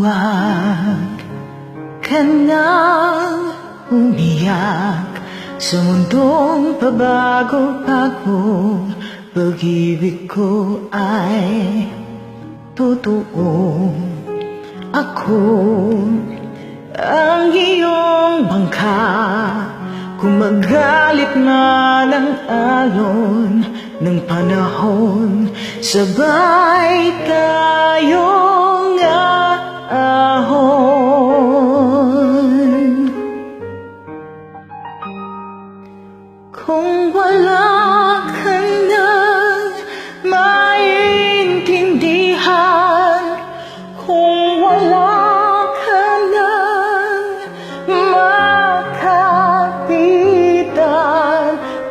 Huwag ka nang umiyak sa mundong pabago-bago. Pag-ibig ko ay totoo. Ako ang iyong bangka. Kung magalit man ang alon ng panahon, sabay tayong aahon. Kung wala ka nang maintindihan, kung wala ka nang makapitan,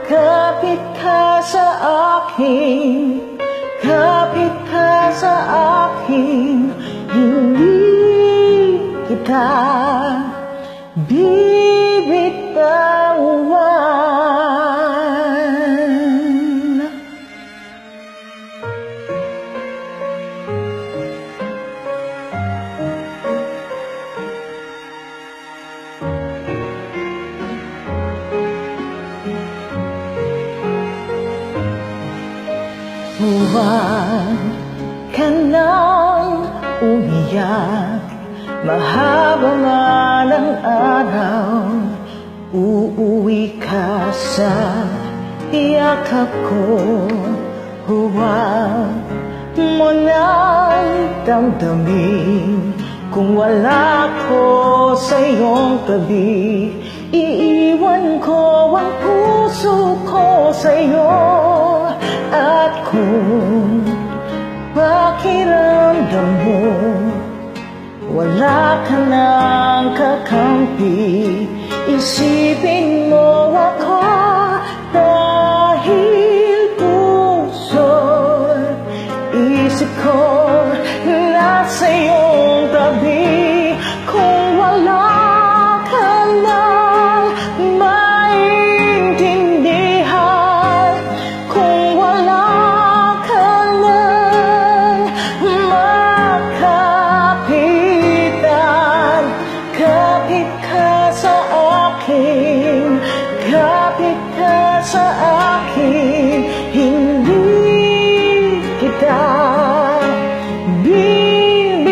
kapit ka sa akin, kapit ka sa akin, hindi kita bibitawan. Huwag ka nang umiyak, mahaba man ang araw, uuwi ka sa yakap ko. Huwag mo nang damdamin kung wala ko sa iyong tabi. Iiwan ko ang puso ko sa iyo. At kung pakiramdam mo wala ka nang kakampi, isipin mo ako, dahil puso isip ko nasa iyong tabi. Kung wala ka nang maintindihan, kung wala ka nang makapitan, kapit ka sa akin, kapit ka sa akin, hindi kita bibitawan,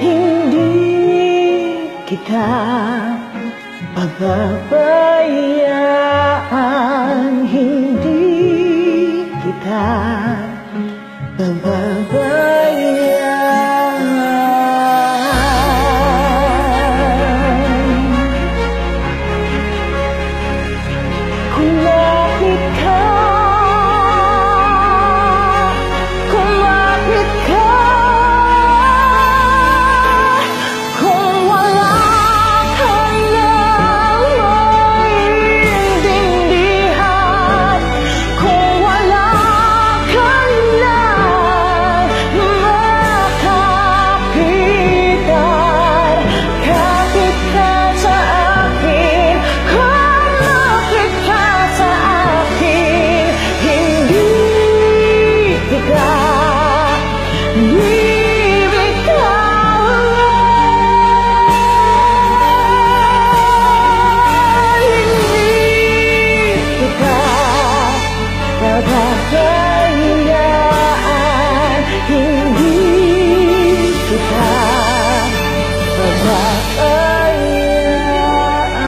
hindi kita pababayaan, hindi kita pababayaan. Kumapit ka, kumapit ka. Kung wala ka nang maintindihan, kung wala ka nang makapitan, kapit ka sa akin, kumapit ka sa akin, hindi kita